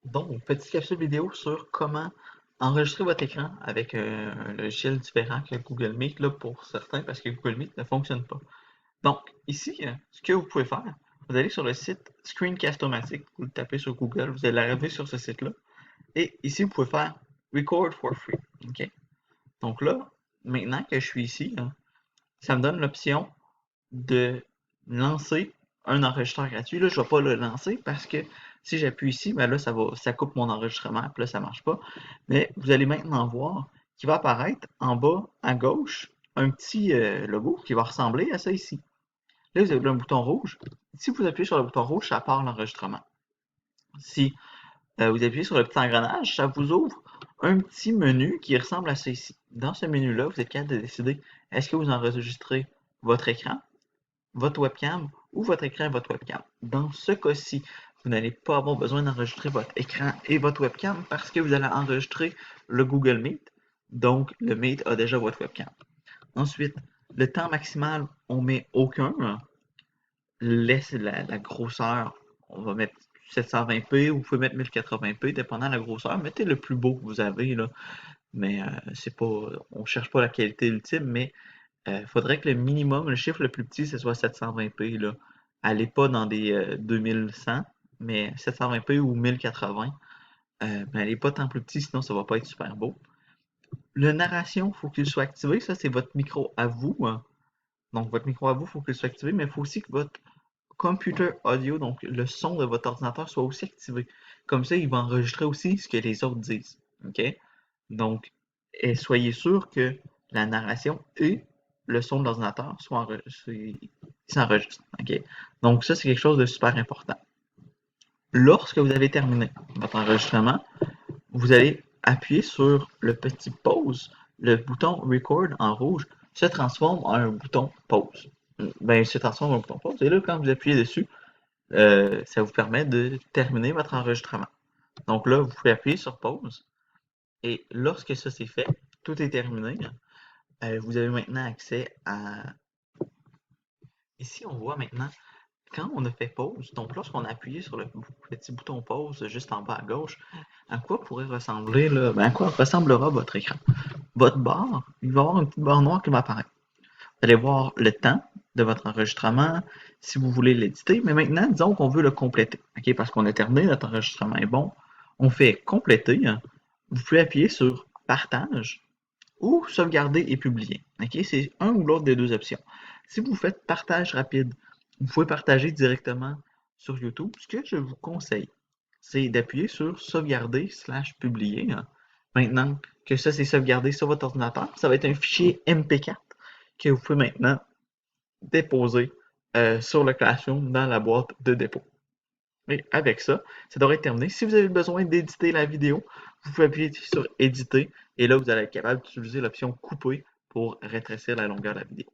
Donc, petite capsule vidéo sur comment enregistrer votre écran avec un logiciel différent que Google Meet là, pour certains parce que Google Meet ne fonctionne pas. Donc, ici, ce que vous pouvez faire, vous allez sur le site Screencast-O-Matic, vous le tapez sur Google, vous allez arriver sur ce site-là. Et ici, vous pouvez faire Record for free. OK? Donc là, maintenant que je suis ici, là, ça me donne l'option de lancer un enregistreur gratuit. Là, je ne vais pas le lancer parce que si j'appuie ici, ben là, ça coupe mon enregistrement, puis là, ça ne marche pas. Mais vous allez maintenant voir qu'il va apparaître en bas à gauche un petit logo qui va ressembler à ça ici. Là, vous avez un bouton rouge. Si vous appuyez sur le bouton rouge, ça part l'enregistrement. Si vous appuyez sur le petit engrenage, ça vous ouvre un petit menu qui ressemble à ça ici. Dans ce menu-là, vous êtes capable de décider est-ce que vous enregistrez votre écran, votre webcam ou votre écran et votre webcam. Dans ce cas-ci, vous n'allez pas avoir besoin d'enregistrer votre écran et votre webcam parce que vous allez enregistrer le Google Meet. Donc, le Meet a déjà votre webcam. Ensuite, le temps maximal, on met aucun. Laisse la grosseur, on va mettre 720p ou vous pouvez mettre 1080p, dépendant de la grosseur. Mettez le plus beau que vous avez, là. Mais c'est pas, on cherche pas la qualité ultime, mais il faudrait que le minimum, le chiffre le plus petit, ce soit 720p, là. Allez pas dans des 2100, mais 720p ou 1080. Mais allez pas tant plus petit, sinon ça va pas être super beau. Le narration, il faut qu'il soit activé. Ça, c'est votre micro à vous, hein. Donc, votre micro à vous, il faut qu'il soit activé, mais il faut aussi que votre computer audio, donc le son de votre ordinateur, soit aussi activé. Comme ça, il va enregistrer aussi ce que les autres disent. OK? Donc, soyez sûr que la narration et le son de l'ordinateur s'enregistrent. OK? Donc, ça, c'est quelque chose de super important. Lorsque vous avez terminé votre enregistrement, vous allez appuyer sur le petit pause. Le bouton record en rouge se transforme en un bouton pause. Ben, il se transforme en un bouton pause. Et là, quand vous appuyez dessus, ça vous permet de terminer votre enregistrement. Donc là, vous pouvez appuyer sur pause. Et lorsque ça c'est fait, tout est terminé. Vous avez maintenant accès à... Ici, on voit maintenant, quand on a fait pause, donc lorsqu'on a appuyé sur le petit bouton pause juste en bas à gauche, à quoi pourrait ressembler, là, ben à quoi ressemblera votre écran? Votre barre, il va y avoir une petite barre noire qui va apparaître. Vous allez voir le temps de votre enregistrement, si vous voulez l'éditer, mais maintenant, disons qu'on veut le compléter, OK? Parce qu'on a terminé, notre enregistrement est bon. On fait compléter. Vous pouvez appuyer sur partage ou sauvegarder et publier. OK? C'est un ou l'autre des deux options. Si vous faites partage rapide, vous pouvez partager directement sur YouTube. Ce que je vous conseille, c'est d'appuyer sur sauvegarder/publier. Maintenant que ça c'est sauvegardé sur votre ordinateur, ça va être un fichier MP4 que vous pouvez maintenant déposer sur le Classroom dans la boîte de dépôt. Et avec ça, ça devrait être terminé. Si vous avez besoin d'éditer la vidéo, vous pouvez appuyer sur éditer et là vous allez être capable d'utiliser l'option couper pour rétrécir la longueur de la vidéo.